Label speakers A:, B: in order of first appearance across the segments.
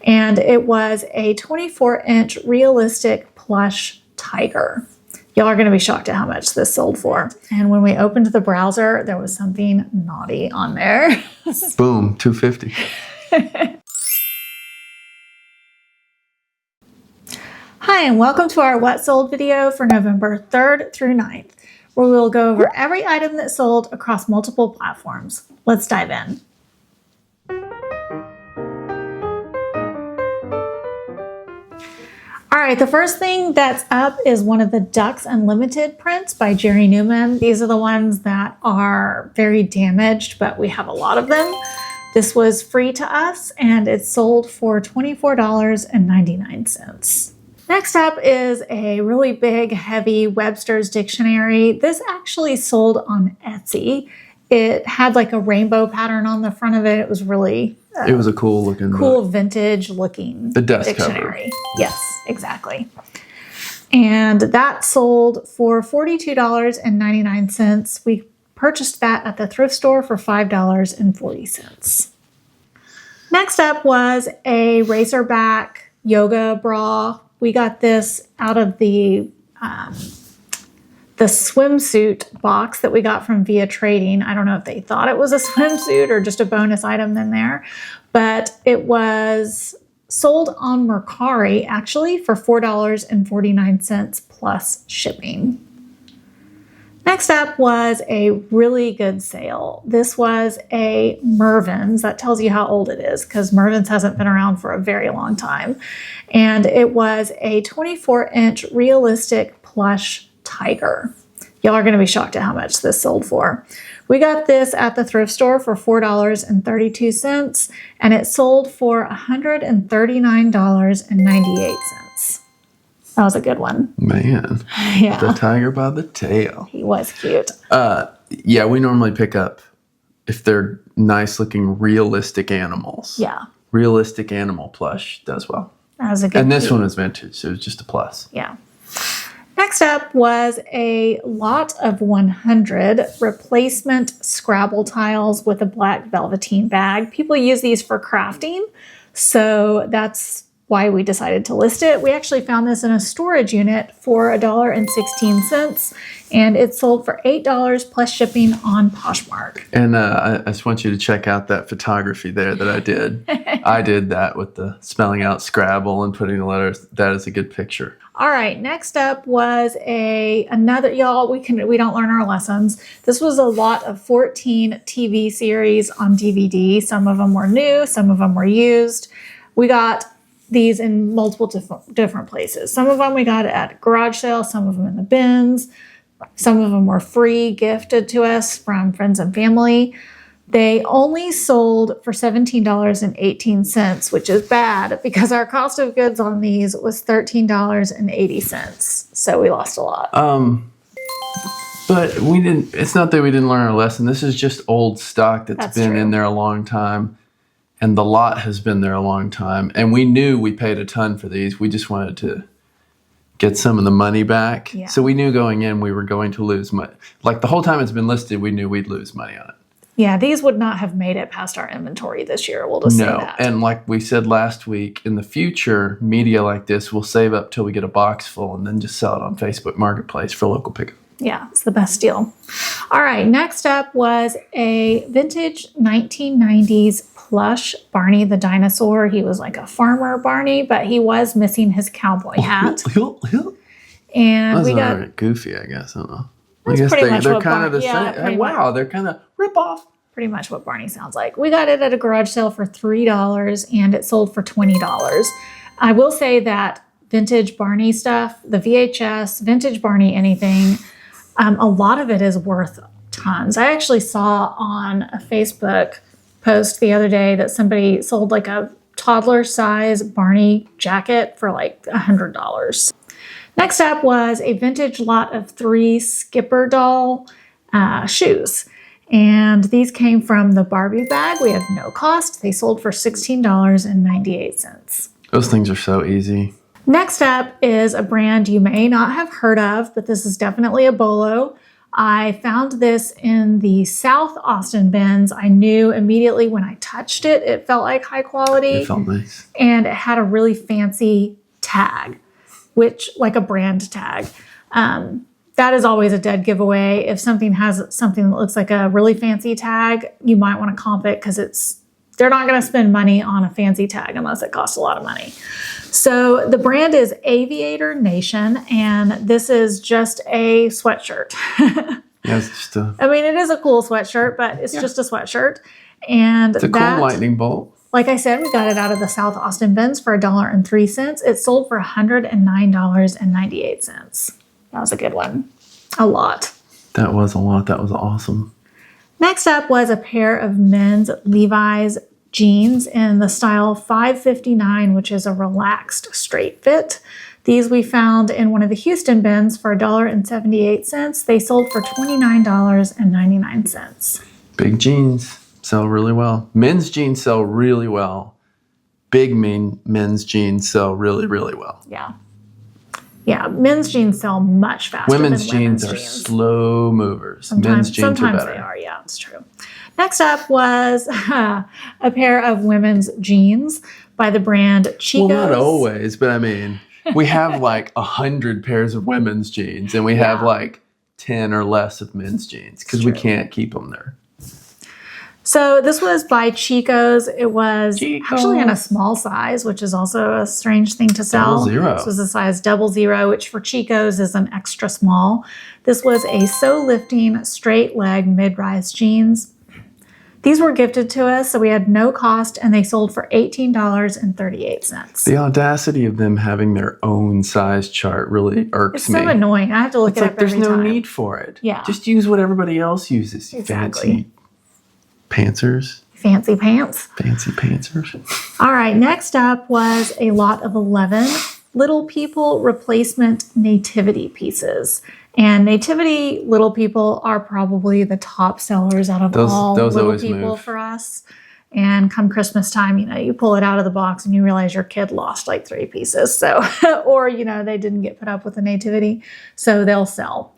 A: And it was a 24-inch realistic plush tiger. Y'all are going to be shocked at how much this sold for. And when we opened the browser, there was something naughty on there.
B: Boom, $250.
A: Hi, and welcome to our What Sold video for November 3rd through 9th, where we will go over every item that sold across multiple platforms. Let's dive in. All right, the first thing that's up is one of the Ducks Unlimited prints by Jerry Newman. These are the ones that are very damaged, but we have a lot of them. This was free to us, and it sold for $24.99. Next up is a really big, heavy Webster's Dictionary. This actually sold on Etsy. It had like a rainbow pattern on the front of it. It was really
B: it was a cool looking book.
A: Vintage looking
B: the dust
A: dictionary.
B: Cover.
A: Yes, exactly. And that sold for $42.99. We purchased that at the thrift store for $5.40. Next up was a racerback yoga bra. We got this out of the swimsuit box that we got from Via Trading. I don't know if they thought it was a swimsuit or just a bonus item in there, but it was sold on Mercari actually for $4.49 plus shipping. Next up was a really good sale. This was a Mervyn's. That tells you how old it is because Mervyn's hasn't been around for a very long time. And it was a 24-inch realistic plush tiger. Y'all are going to be shocked at how much this sold for. We got this at the thrift store for $4.32, and it sold for $139.98. That was a good one.
B: Man.
A: Yeah.
B: The tiger by the tail.
A: He was cute.
B: Yeah, we normally pick up if they're nice looking realistic animals.
A: Yeah.
B: Realistic animal plush does well.
A: That was a good
B: And this
A: piece.
B: one was vintage, so it was just a plus.
A: Yeah. Next up was a lot of 100 replacement Scrabble tiles with a black velveteen bag. People use these for crafting, so that's why we decided to list it. We actually found this in a storage unit for $1.16, and it sold for $8 plus shipping on Poshmark.
B: And I just want you to check out that photography there that I did. I did that with the spelling out Scrabble and putting the letters. That is a good picture.
A: All right, next up was another, y'all, we don't learn our lessons. This was a lot of 14 TV series on DVD. Some of them were new, some of them were used. We got these in multiple different places. Some of them we got at garage sale, some of them in the bins. Some of them were free, gifted to us from friends and family. They only sold for $17.18, which is bad because our cost of goods on these was $13.80. So we lost a lot.
B: But we didn't, it's not that we didn't learn our lesson. This is just old stock that's been
A: true.
B: in there a long time. And the lot has been there a long time. And we knew we paid a ton for these. We just wanted to get some of the money back.
A: Yeah.
B: So we knew going in we were going to lose money. Like the whole time it's been listed, we knew we'd lose money on it.
A: Yeah, these would not have made it past our inventory this year. We'll just say that.
B: And like we said last week, in the future, media like this will save up till we get a box full and then just sell it on Facebook Marketplace for local pickup.
A: Yeah, it's the best deal. All right, next up was a vintage 1990s plush Barney the dinosaur. He was like a farmer Barney, but he was missing his cowboy hat. And we got
B: goofy, I guess. I don't know.
A: That's
B: I guess
A: pretty much
B: they're
A: what
B: kind of the
A: yeah,
B: same. Wow, they're kind of rip off.
A: Pretty much what Barney sounds like. We got it at a garage sale for $3 and it sold for $20. I will say that vintage Barney stuff, the VHS, vintage Barney anything, a lot of it is worth tons. I actually saw on a Facebook post the other day that somebody sold like a toddler size Barney jacket for like $100. Next up was a vintage lot of 3 Skipper doll shoes. And these came from the Barbie bag. We have no cost. They sold for $16.98.
B: Those things are so easy.
A: Next up is a brand you may not have heard of, but this is definitely a bolo. I found this in the South Austin bins. I knew immediately when I touched it, it felt like high quality.
B: It felt nice.
A: And it had a really fancy tag, which like a brand tag. That is always a dead giveaway. If something has something that looks like a really fancy tag, you might want to comp it because they're not going to spend money on a fancy tag unless it costs a lot of money. So the brand is Aviator Nation, and this is just a sweatshirt.
B: Yeah, it's just
A: I mean, it is a cool sweatshirt, but it's just a sweatshirt. And
B: it's a cool lightning bolt.
A: Like I said, we got it out of the South Austin bins for $1.03. It sold for $109.98. That was a good one. A lot.
B: That was a lot. That was awesome.
A: Next up was a pair of men's Levi's jeans in the style 559, which is a relaxed straight fit. These we found in one of the Houston bins for $1.78. They sold for $29.99.
B: Big jeans sell really well. Men's jeans sell really well. Big men's jeans sell really, really well.
A: Yeah. Yeah, men's jeans sell much faster
B: women's
A: than women's
B: jeans are slow movers. Men's jeans are better.
A: Sometimes they are, yeah, it's true. Next up was a pair of women's jeans by the brand Chicos.
B: Well, not always, but I mean, we have like 100 pairs of women's jeans, and we have like 10 or less of men's jeans because we can't keep them there.
A: So this was by Chico's. It was actually in a small size, which is also a strange thing to sell.
B: 00.
A: This was a size 00, which for Chico's is an extra small. This was a So Lifting straight leg mid-rise jeans. These were gifted to us, so we had no cost, and they sold for $18.38.
B: The audacity of them having their own size chart really irks me.
A: It's so annoying. I have to look it up every time.
B: There's no need for it.
A: Yeah.
B: Just use what everybody else uses.
A: Exactly.
B: Fancy pantsers.
A: Fancy pants.
B: Fancy pantsers.
A: All right, next up was a lot of 11 Little People replacement nativity pieces. And nativity Little People are probably the top sellers out of all Little People for us. And come Christmas time, you pull it out of the box and you realize your kid lost like 3 pieces. So, or, they didn't get put up with the nativity, so they'll sell.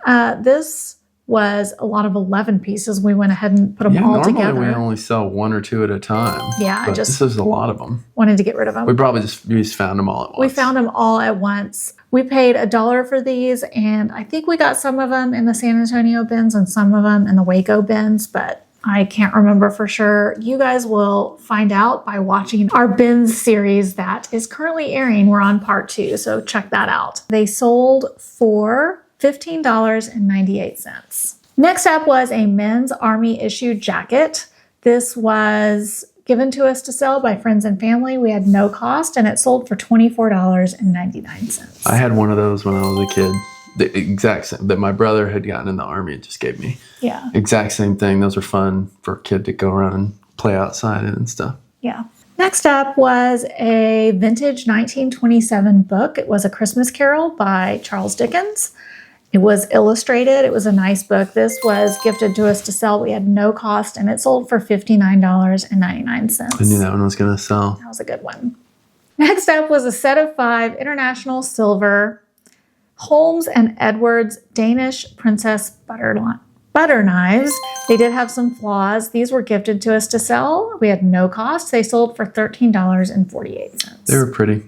A: This was a lot of 11 pieces. We went ahead and put them all together.
B: Normally we only sell 1 or 2 at a time.
A: Yeah,
B: this is a lot of them.
A: Wanted to get rid of them.
B: We probably just found them all at once.
A: We found them all at once. We paid $1 for these, and I think we got some of them in the San Antonio bins and some of them in the Waco bins, but I can't remember for sure. You guys will find out by watching our bins series that is currently airing. We're on part 2, so check that out. They sold for $15.98. Next up was a men's Army issue jacket. This was given to us to sell by friends and family. We had no cost, and it sold for $24.99.
B: I had one of those when I was a kid. The exact same that my brother had gotten in the Army and just gave me.
A: Yeah.
B: Exact same thing. Those are fun for a kid to go around and play outside in and stuff.
A: Yeah. Next up was a vintage 1927 book. It was A Christmas Carol by Charles Dickens. It was illustrated. It was a nice book. This was gifted to us to sell. We had no cost, and it sold for $59.99.
B: I knew that one was going to sell.
A: That was a good one. Next up was a set of 5 international silver Holmes and Edwards Danish Princess butter knives. They did have some flaws. These were gifted to us to sell. We had no cost. They sold for $13.48.
B: They were pretty.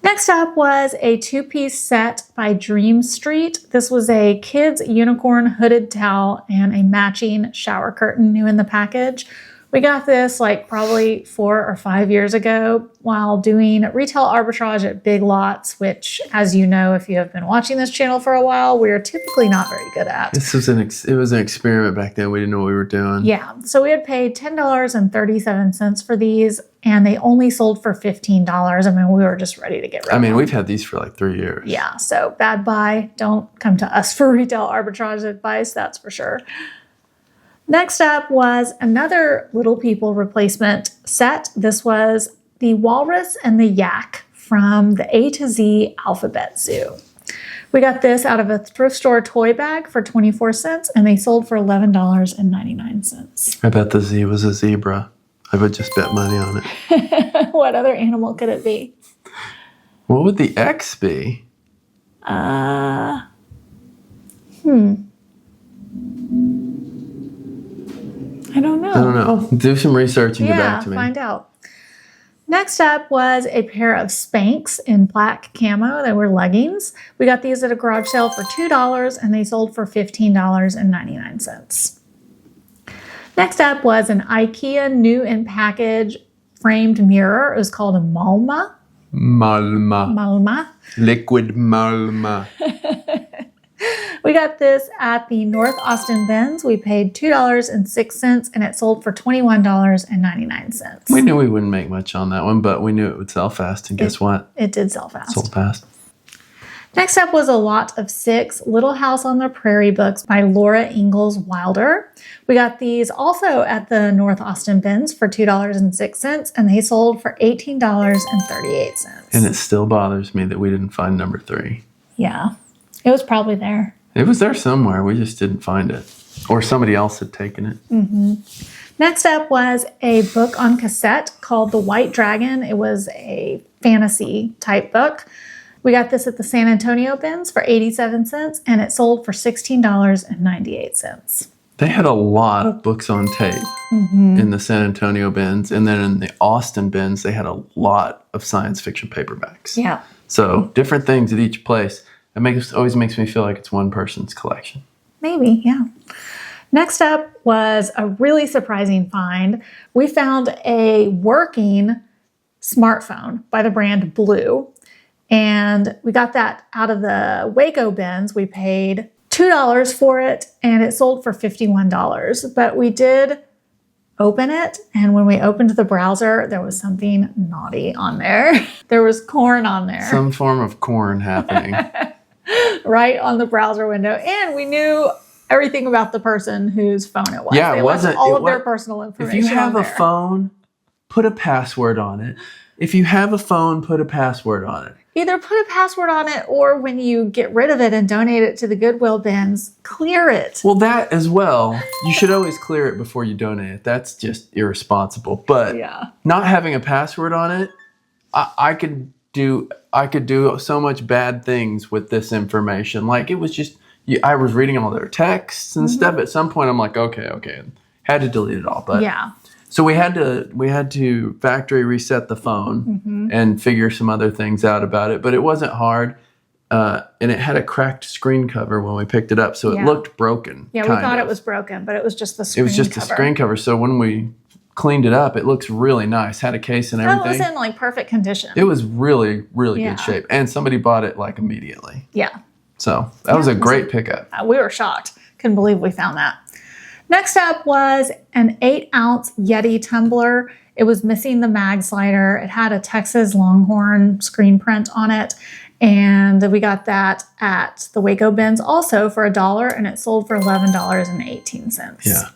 A: Next up was a 2-piece set by Dream Street. This was a kid's unicorn hooded towel and a matching shower curtain new in the package. We got this like probably 4 or 5 years ago while doing retail arbitrage at Big Lots, which, as you know, if you have been watching this channel for a while, we are typically not very good at.
B: This was it was an experiment back then. We didn't know what we were doing.
A: Yeah. So we had paid $10.37 for these, and they only sold for $15. I mean, we were just ready to get rid of them.
B: We've had these for like 3 years.
A: Yeah. So bad buy. Don't come to us for retail arbitrage advice. That's for sure. Next up was another Little People replacement set. This was the Walrus and the Yak from the A to Z Alphabet Zoo. We got this out of a thrift store toy bag for 24 cents, and they sold for $11.99.
B: I bet the Z was a zebra. I would just bet money on it.
A: What other animal could it be?
B: What would the X be?
A: I don't know.
B: I don't know. Do some research and get back to me.
A: Find out. Next up was a pair of Spanx in black camo. They were leggings. We got these at a garage sale for $2 and they sold for $15.99. Next up was an IKEA new in package framed mirror. It was called a Malma.
B: Malma. Liquid Malma.
A: We got this at the North Austin Bins. We paid $2.06 and it sold for $21.99.
B: We knew we wouldn't make much on that one, but we knew it would sell fast. And guess what?
A: It did sell fast.
B: Sold fast.
A: Next up was a lot of 6 Little House on the Prairie books by Laura Ingalls Wilder. We got these also at the North Austin Bins for $2.06 and they sold for $18.38.
B: And it still bothers me that we didn't find number 3.
A: Yeah, it was probably there.
B: It was there somewhere. We just didn't find it. Or somebody else had taken it.
A: Next up was a book on cassette called The White Dragon. It was a fantasy type book. We got this at the San Antonio Bins for 87 cents and it sold for $16.98.
B: They had a lot of books on tape in the San Antonio Bins. And then in the Austin Bins, they had a lot of science fiction paperbacks.
A: Yeah.
B: So different things at each place. It always makes me feel like it's one person's collection.
A: Maybe, yeah. Next up was a really surprising find. We found a working smartphone by the brand Blue. And we got that out of the Waco Bins. We paid $2 for it and it sold for $51. But we did open it. And when we opened the browser, there was something naughty on there. There was corn on there.
B: Some form of corn happening.
A: Right on the browser window. And we knew everything about the person whose phone it was.
B: Yeah,
A: they left all of their personal information.
B: If you have
A: on
B: a
A: there.
B: phone, put a password on it. If you have a phone, put a password on it.
A: Either put a password on it or when you get rid of it and donate it to the Goodwill bins, clear it.
B: Well, that as well. You should always clear it before you donate it. That's just irresponsible. But not having a password on it, I could do so much bad things with this information. Like it was just, I was reading all their texts and stuff. At some point, I'm like, okay, had to delete it all. But so we had to factory reset the phone and figure some other things out about it. But it wasn't hard, and it had a cracked screen cover when we picked it up, so it looked broken.
A: Yeah, we thought it was broken, but it was just the screen cover.
B: It was just the screen cover. So when we cleaned it up, it looks really nice. Had a case and everything.
A: It was in like perfect condition.
B: It was really, really good shape. And somebody bought it like immediately.
A: Yeah.
B: So that was a great pickup.
A: We were shocked. Couldn't believe we found that. Next up was an 8-ounce Yeti tumbler. It was missing the mag slider. It had a Texas Longhorn screen print on it. And we got that at the Waco Bins also for $1 and it sold for $11.18.
B: Yeah.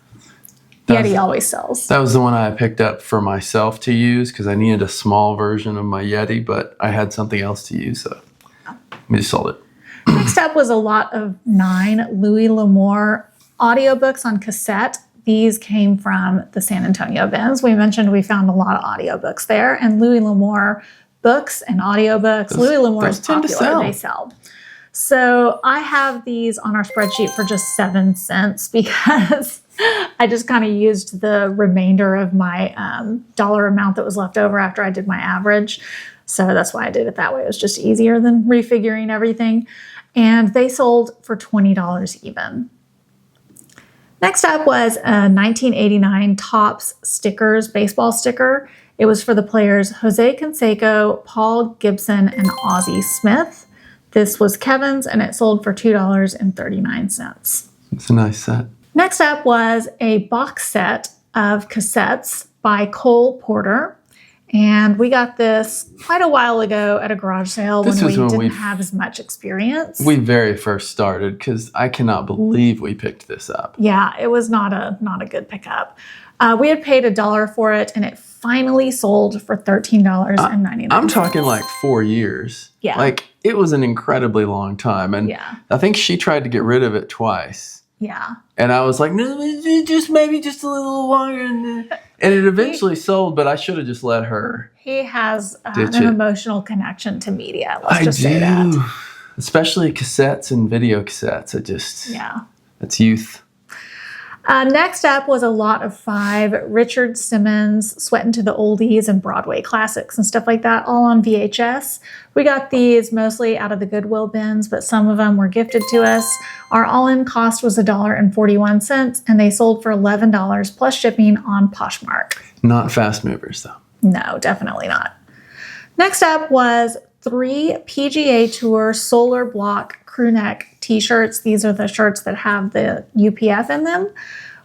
A: Yeti always sells.
B: That was the one I picked up for myself to use because I needed a small version of my Yeti, but I had something else to use, so we just sold it.
A: Next up was a lot of 9 Louis L'Amour audiobooks on cassette. These came from the San Antonio Bins. We mentioned we found a lot of audiobooks there, and Louis L'Amour books and audiobooks. Louis L'Amour is popular. They sell. So I have these on our spreadsheet for just 7 cents because I just kind of used the remainder of my dollar amount that was left over after I did my average. So that's why I did it that way. It was just easier than refiguring everything. And they sold for $20 even. Next up was a 1989 Topps stickers, baseball sticker. It was for the players Jose Canseco, Paul Gibson, and Ozzie Smith. This was Kevin's and it sold for $2.39.
B: It's a nice set.
A: Next up was a box set of cassettes by Cole Porter. And we got this quite a while ago at a garage sale when we didn't have as much experience.
B: We very first started because I cannot believe we picked this up.
A: Yeah, it was not a good pickup. We had paid $1 for it and it finally sold for $13.99.
B: I'm talking like 4 years.
A: Yeah.
B: Like it was an incredibly long time. And I think she tried to get rid of it twice.
A: Yeah.
B: And I was like, no, maybe just a little longer. And it eventually sold, but I should have just let her.
A: He has an emotional connection to media. Let's just say that.
B: especially cassettes and video cassettes. It's youth.
A: Next up was a lot of 5 Richard Simmons Sweat into the Oldies and Broadway classics and stuff like that, all on VHS. We got these mostly out of the Goodwill bins, but some of them were gifted to us. Our all-in cost was $1.41, and they sold for $11 plus shipping on Poshmark.
B: Not fast movers, though.
A: No, definitely not. Next up was 3 PGA Tour Solar Block crew neck t-shirts. These are the shirts that have the UPF in them.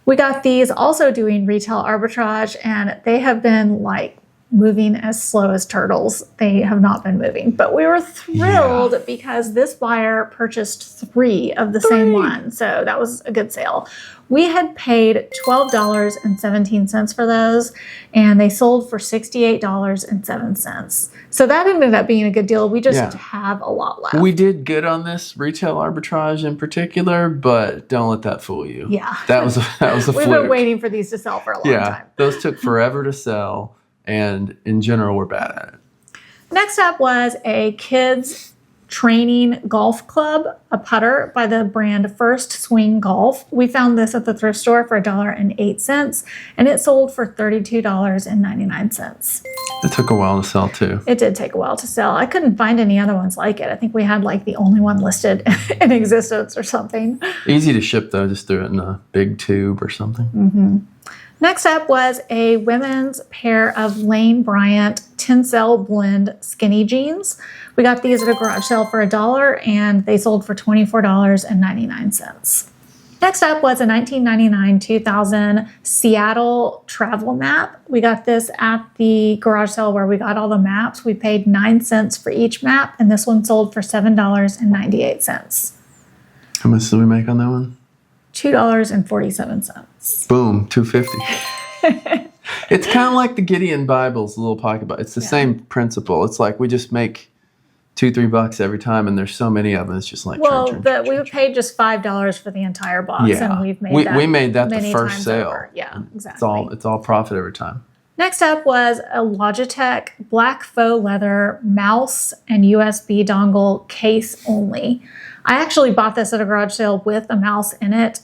A: We got these also doing retail arbitrage, and they have been like moving as slow as turtles. They have not been moving, but we were thrilled because this buyer purchased 3 of the same one. So that was a good sale. We had paid $12.17 for those, and they sold for $68.07. So that ended up being a good deal. We just have a lot left.
B: We did good on this retail arbitrage in particular, but don't let that fool you.
A: Yeah.
B: That was a fluke.
A: We've been waiting for these to sell for a long time.
B: Those took forever to sell, and in general, we're bad at it.
A: Next up was a kids training golf club, a putter by the brand First Swing Golf. We found this at the thrift store for $1.08, and it sold for $32.99.
B: It took a while to sell too.
A: It did take a while to sell. I couldn't find any other ones like it. I think we had like the only one listed in existence or something.
B: Easy to ship though, just threw it in a big tube or something.
A: Mm-hmm. Next up was a women's pair of Lane Bryant Tencel blend skinny jeans. We got these at a garage sale for $1, and they sold for $24.99. Next up was a 1999-2000 Seattle travel map. We got this at the garage sale where we got all the maps. We paid 9 cents for each map, and this one sold for $7.98.
B: How much did we make on that one?
A: $2.47.
B: Boom, $2.50. It's kind of like the Gideon Bibles, the little pocket Bible. It's the same principle. It's like we just make $2-3 every time, and there's so many of them. It's just like
A: we paid just $5 for the we made that
B: the first sale.
A: Over. Yeah, exactly.
B: It's all profit every time.
A: Next up was a Logitech black faux leather mouse and USB dongle case only. I actually bought this at a garage sale with a mouse in it,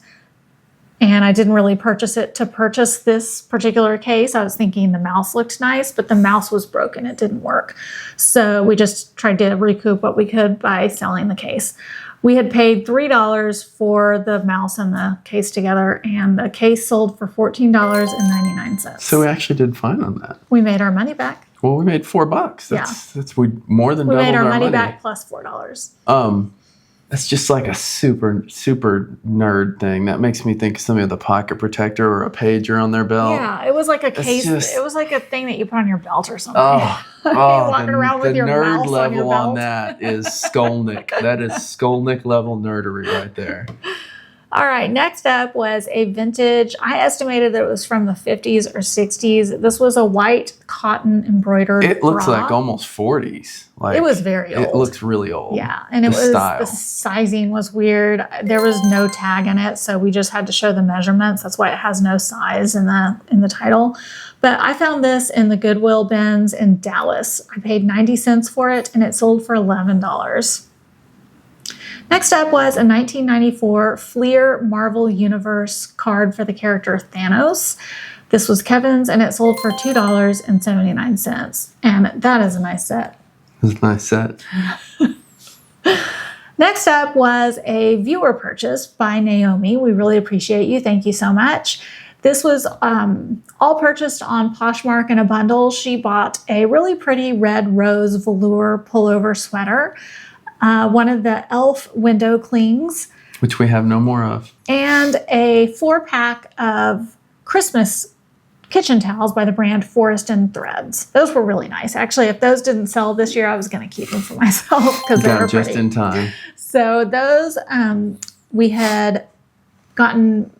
A: and I didn't really purchase it to purchase this particular case. I was thinking the mouse looked nice, but the mouse was broken. It didn't work. So we just tried to recoup what we could by selling the case. We had paid $3 for the mouse and the case together, and the case sold for $14.99.
B: So we actually did fine on that.
A: We made our money back.
B: Well, we made $4. That's we more than doubled our money.
A: We made our money back plus $4.
B: That's just like a super, super nerd thing. That makes me think of something with a pocket protector or a pager on their belt.
A: Yeah, it was like a case. It was like a thing that you put on your belt or something.
B: Walking around with your mouse on your belt. The nerd level on that is Skolnick. That is Skolnick level nerdery right there.
A: All right, next up was a vintage. I estimated that it was from the 50s or 60s. This was a white cotton embroidered
B: It looks
A: bra.
B: like almost 40s. Like,
A: it was very old.
B: It looks really old.
A: Yeah, and the sizing was weird. There was no tag in it, so we just had to show the measurements. That's why it has no size in the title. But I found this in the Goodwill bins in Dallas. I paid 90 cents for it, and it sold for $11. Next up was a 1994 Fleer Marvel Universe card for the character Thanos. This was Kevin's, and it sold for $2.79. And that is a nice set.
B: It's a nice set.
A: Next up was a viewer purchase by Naomi. We really appreciate you. Thank you so much. This was all purchased on Poshmark in a bundle. She bought a really pretty red rose velour pullover sweater, one of the Elf window clings,
B: which we have no more of,
A: and a 4-pack of Christmas kitchen towels by the brand Forest and Threads. Those were really nice. Actually, if those didn't sell this year, I was going to keep them for myself because they were
B: just
A: pretty.
B: In time.
A: So those, we had gotten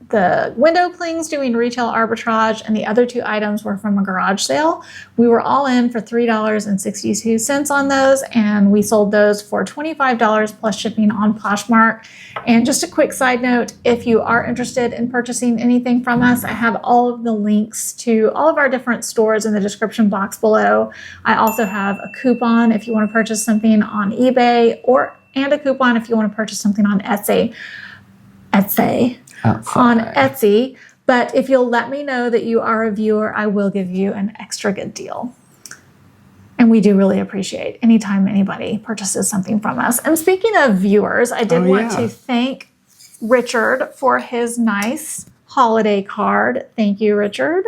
A: the window clings doing retail arbitrage, and the other 2 items were from a garage sale. We were all in for $3.62 on those, and we sold those for $25 plus shipping on Poshmark. And just a quick side note, if you are interested in purchasing anything from us, I have all of the links to all of our different stores in the description box below. I also have a coupon if you want to purchase something on eBay or and a coupon if you want to purchase something on Etsy.
B: Outside.
A: On Etsy. But if you'll let me know that you are a viewer, I will give you an extra good deal. And we do really appreciate anytime anybody purchases something from us. And speaking of viewers, I did want to thank Richard for his nice holiday card. Thank you, Richard.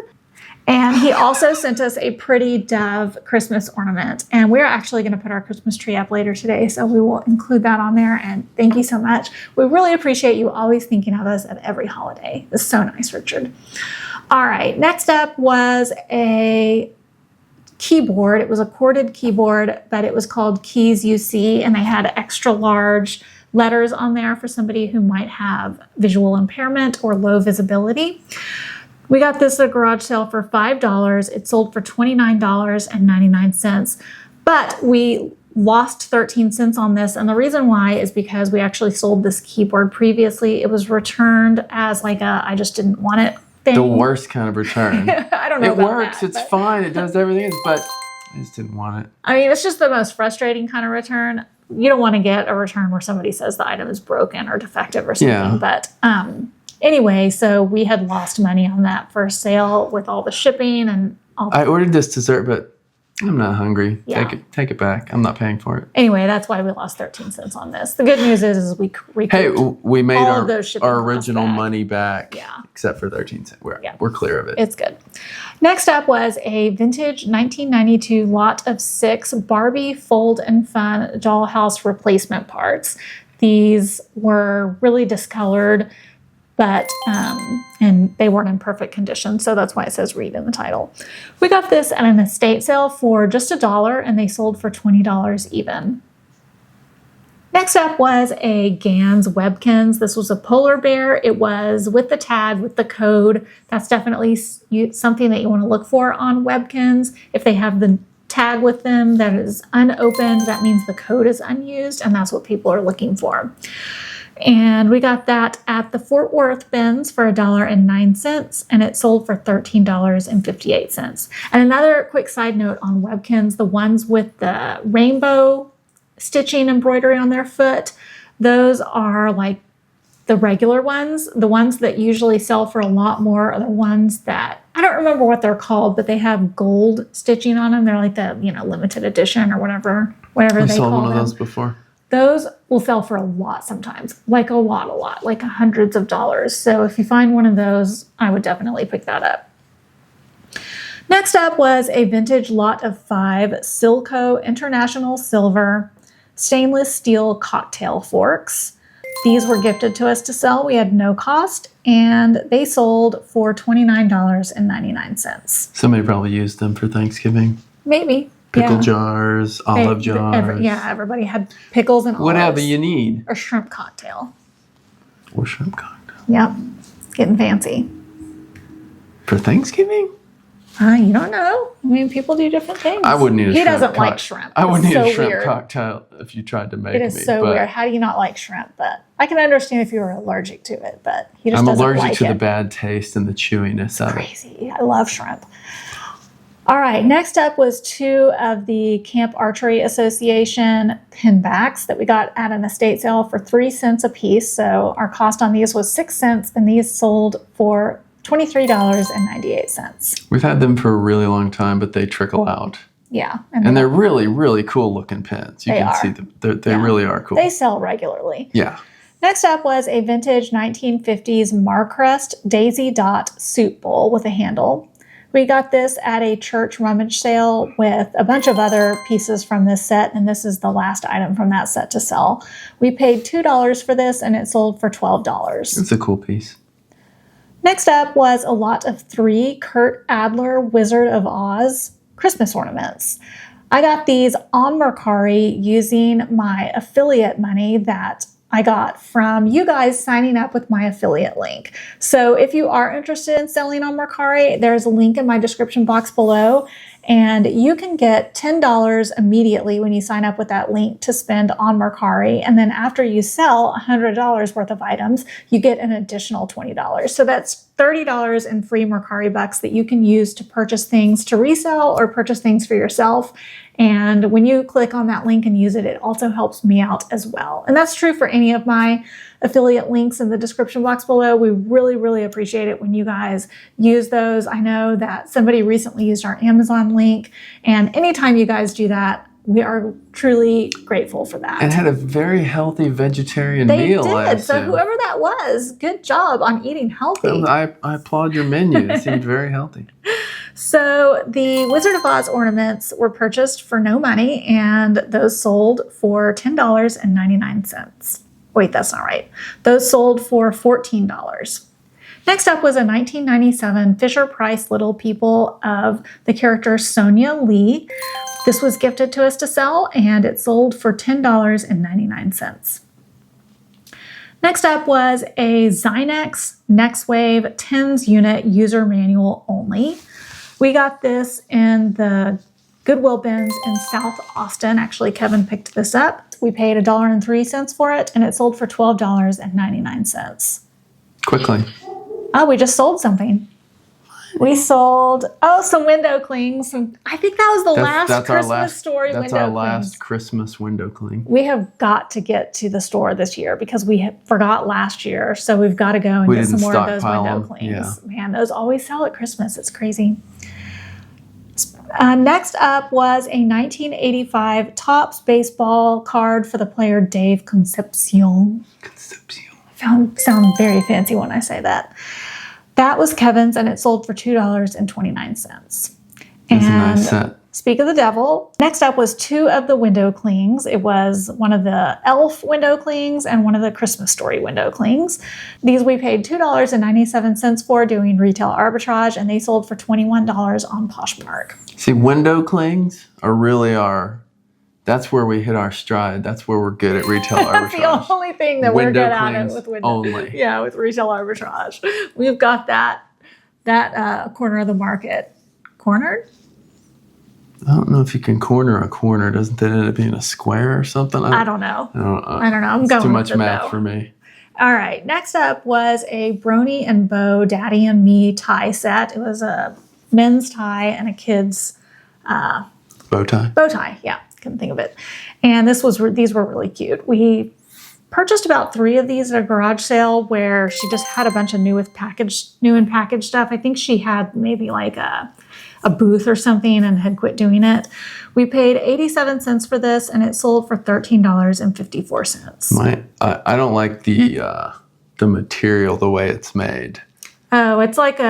A: And he also sent us a pretty dove Christmas ornament. And we're actually going to put our Christmas tree up later today, so we will include that on there. And thank you so much. We really appreciate you always thinking of us at every holiday. It's so nice, Richard. All right, next up was a keyboard. It was a corded keyboard, but it was called Keys UC, and they had extra large letters on there for somebody who might have visual impairment or low visibility. We got this at a garage sale for $5. It sold for $29.99, but we lost 13 cents on this. And the reason why is because we actually sold this keyboard previously. It was returned as like a, I just didn't want it thing.
B: The worst kind of return.
A: I don't know.
B: It works. It's fine. It does everything, but I just didn't want it.
A: I mean, it's just the most frustrating kind of return. You don't want to get a return where somebody says the item is broken or defective or something. Yeah. But anyway, so we had lost money on that first sale with all the shipping and all that.
B: I ordered this dessert, but I'm not hungry. Yeah. Take it back. I'm not paying for it.
A: Anyway, that's why we lost 13 cents on this. The good news is we recouped
B: we made
A: our
B: original money back.
A: Yeah.
B: Except for 13 cents. We're clear of it.
A: It's good. Next up was a vintage 1992 lot of 6 Barbie Fold and Fun dollhouse replacement parts. These were really discolored, but and they weren't in perfect condition, so that's why it says read in the title. We got this at an estate sale for just $1, and they sold for $20 even. Next up was a Gans Webkins. This was a polar bear. It was with the tag, with the code. That's definitely something that you want to look for on Webkins. If they have the tag with them that is unopened, that means the code is unused, and that's what people are looking for. And we got that at the Fort Worth bins for $1.09, and it sold for $13.58. And another quick side note on Webkins, the ones with the rainbow stitching embroidery on their foot, those are like the regular ones. The ones that usually sell for a lot more are the ones that, I don't remember what they're called, but they have gold stitching on them. They're like the, limited edition or whatever they call them. I
B: sold one of those before.
A: Those will sell for a lot sometimes, like a lot, like hundreds of dollars. So if you find one of those, I would definitely pick that up. Next up was a vintage lot of 5 Silco International Silver stainless steel cocktail forks. These were gifted to us to sell. We had no cost, and they sold for $29.99.
B: Somebody probably used them for Thanksgiving.
A: Maybe.
B: Pickle jars, olive jars.
A: Everybody had pickles and olives.
B: Whatever you need.
A: Or shrimp cocktail.
B: Or shrimp cocktail.
A: Yep. Getting fancy.
B: For Thanksgiving?
A: You don't know. I mean, people do different things.
B: I wouldn't eat a shrimp.
A: He doesn't like shrimp.
B: I wouldn't eat a shrimp cocktail if you tried to make me.
A: It is so weird. How do you not like shrimp? But I can understand if you were allergic to it, but he just doesn't like it.
B: I'm allergic to the bad taste and the chewiness of it.
A: Crazy. I love shrimp. All right, next up was 2 of the Camp Archery Association pinbacks that we got at an estate sale for 3 cents a piece. So our cost on these was 6 cents, and these sold for $23.98.
B: We've had them for a really long time, but they trickle out.
A: Yeah.
B: And they're really, really cool looking pins. You can see them. They really are cool.
A: They sell regularly.
B: Yeah.
A: Next up was a vintage 1950s Marcrest Daisy Dot soup bowl with a handle. We got this at a church rummage sale with a bunch of other pieces from this set, and this is the last item from that set to sell. We paid $2 for this, and it sold for $12.
B: It's a cool piece.
A: Next up was a lot of 3 Kurt Adler Wizard of Oz Christmas ornaments. I got these on Mercari using my affiliate money that I got from you guys signing up with my affiliate link. So if you are interested in selling on Mercari, there's a link in my description box below. And you can get $10 immediately when you sign up with that link to spend on Mercari. And then after you sell $100 worth of items, you get an additional $20. So that's $30 in free Mercari bucks that you can use to purchase things to resell or purchase things for yourself. And when you click on that link and use it, it also helps me out as well. And that's true for any of my affiliate links in the description box below. We really, really appreciate it when you guys use those. I know that somebody recently used our Amazon link, and anytime you guys do that, we are truly grateful for that.
B: And had a very healthy vegetarian meal.
A: They did. So whoever that was, good job on eating healthy.
B: I applaud your menu. It seemed very healthy.
A: So the Wizard of Oz ornaments were purchased for no money, and those sold for $10.99. Wait, that's not right. Those sold for $14. Next up was a 1997 Fisher-Price Little People of the character Sonia Lee. This was gifted to us to sell, and it sold for $10.99. Next up was a Zynex NextWave 10s unit user manual only. We got this in the Goodwill bins in South Austin. Actually, Kevin picked this up. We paid $1.03 for it, and it sold for $12.99.
B: Quickly.
A: Oh, we just sold something. We sold, some window clings. I think that was the last Christmas story window clings.
B: That's our last Christmas window cling.
A: We have got to get to the store this year because we forgot last year. So we've got to go and get some more of those window clings. Yeah. Man, those always sell at Christmas. It's crazy. Next up was a 1985 Topps baseball card for the player Dave Concepcion. Sound very fancy when I say that. That was Kevin's, and it sold for $2.29.
B: That's a nice set.
A: Speak of the devil. Next up was two of the window clings. It was one of the Elf window clings and one of the Christmas Story window clings. These we paid $2.97 for doing retail arbitrage, and they sold for $21 on Poshmark.
B: See, window clings are really that's where we hit our stride. That's where we're good at retail arbitrage.
A: That's the only thing that we're good at it with window.
B: Only.
A: Yeah, with retail arbitrage. We've got that corner of the market cornered.
B: I don't know if you can corner a corner. Doesn't that end up being a square or something?
A: I don't know. I don't know. I'm
B: going
A: too
B: much
A: with it,
B: math
A: though.
B: for me.
A: All right. Next up was a Brony and Bo Daddy and Me tie set. It was a men's tie and a kid's
B: bow tie.
A: Bow tie. Yeah, couldn't think of it. And these were really cute. We purchased about 3 of these at a garage sale where she just had a bunch of new and packaged stuff. I think she had maybe like a booth or something and had quit doing it. We paid 87 cents for this, and it sold for $13.54.
B: I don't like the material, the way it's made.
A: Oh, it's like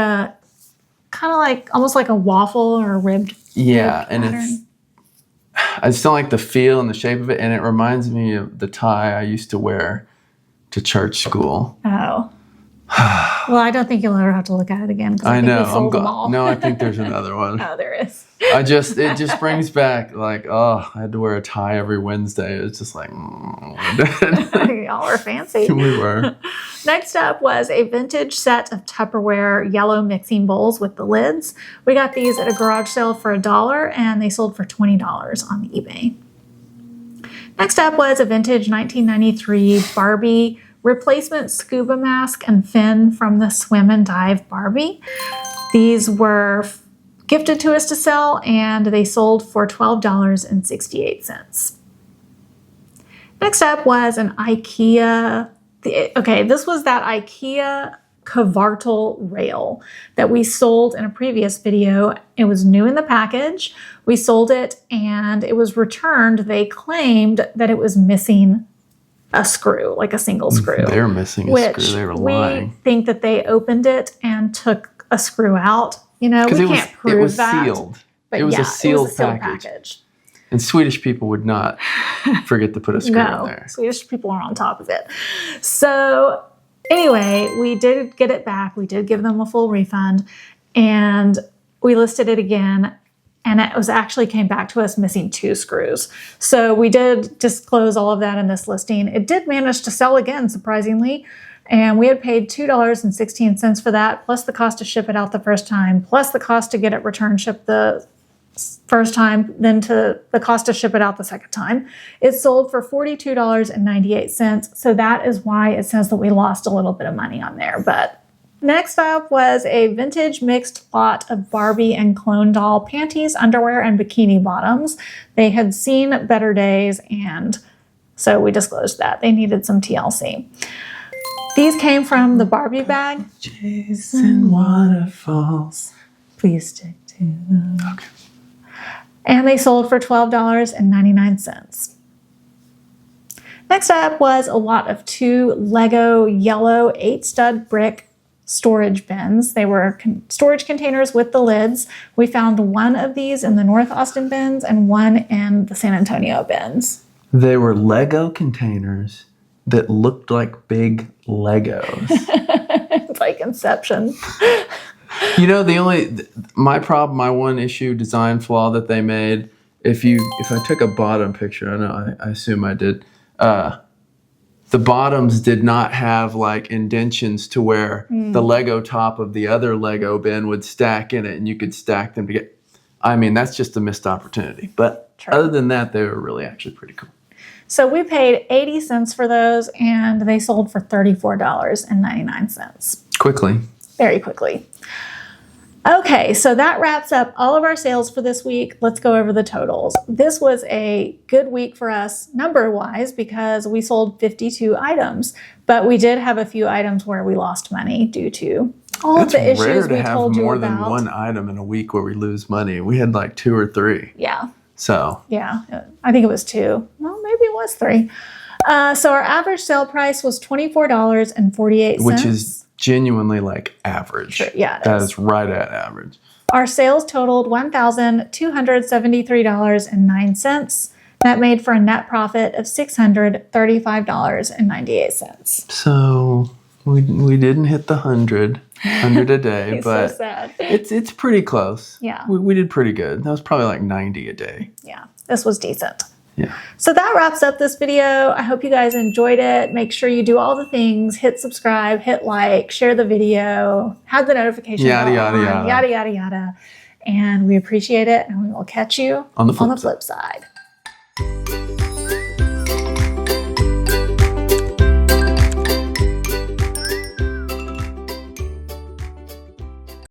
A: almost like a waffle or a ribbed.
B: Yeah,
A: pattern.
B: And I just don't like the feel and the shape of it, and it reminds me of the tie I used to wear to church school.
A: Oh. Well, I don't think you'll ever have to look at it again.
B: I know. I'm gone. No, I think there's another one.
A: Oh, there is.
B: It just brings back like, I had to wear a tie every Wednesday. It's just like,
A: Y'all are fancy.
B: We were.
A: Next up was a vintage set of Tupperware yellow mixing bowls with the lids. We got these at a garage sale for $1, and they sold for $20 on eBay. Next up was a vintage 1993 Barbie replacement scuba mask and fin from the Swim and Dive Barbie. These were gifted to us to sell, and they sold for $12.68. Next up was an IKEA. This was that IKEA Kvartal rail that we sold in a previous video. It was new in the package. We sold it, and it was returned. They claimed that it was missing a screw, like a single screw.
B: They're missing a screw. They were lying.
A: We think that they opened it and took a screw out. We can't prove that.
B: It was sealed. It was a sealed package. And Swedish people would not forget to put a screw in there.
A: Swedish people are on top of it. So anyway, we did get it back. We did give them a full refund, and we listed it again. And it actually came back to us missing 2 screws. So we did disclose all of that in this listing. It did manage to sell again, surprisingly. And we had paid $2.16 for that, plus the cost to ship it out the first time, plus the cost to get it return shipped the first time, then to the cost to ship it out the second time. It sold for $42.98. So that is why it says that we lost a little bit of money on there. But next up was a vintage mixed lot of Barbie and clone doll panties, underwear, and bikini bottoms. They had seen better days, and so we disclosed that. They needed some TLC. These came from the Barbie bag.
B: Chasing waterfalls.
A: Please stick to them.
B: Okay.
A: And they sold for $12.99. Next up was a lot of 2 Lego yellow 8-stud brick storage bins. They were storage containers with the lids. We found one of these in the North Austin bins and one in the San Antonio bins.
B: They were Lego containers that looked like big Legos.
A: It's like Inception.
B: You know, my one issue design flaw that they made, if I took a bottom picture, I assume I did, the bottoms did not have like indentions to where the Lego top of the other Lego bin would stack in it and you could stack them together. I mean, that's just a missed opportunity. But other than that, they were really actually pretty cool.
A: So we paid 80 cents for those, and they sold for $34.99.
B: Quickly.
A: Very quickly. Okay, so that wraps up all of our sales for this week. Let's go over the totals. This was a good week for us number-wise because we sold 52 items, but we did have a few items where we lost money due to all of the issues we told you about. It's rare to have more than one item in a week where we lose money. We had like 2 or 3. Yeah.
B: So.
A: Yeah, I think it was 2. Well, maybe it was 3. So our average sale price was $24.48.
B: Which is genuinely like average.
A: Sure, yeah,
B: that is right at average.
A: Our sales totaled $1,273.09. That made for a net profit of $635.98.
B: So we didn't hit the 100 a day, but
A: so sad.
B: It's pretty close.
A: Yeah.
B: We did pretty good. That was probably like 90 a day.
A: Yeah, this was decent.
B: Yeah.
A: So that wraps up this video. I hope you guys enjoyed it. Make sure you do all the things. Hit subscribe, hit like, share the video, have the notification
B: yada, yada, yada.
A: Yada, yada, yada. And we appreciate it. And we will catch you
B: on the flip
A: side.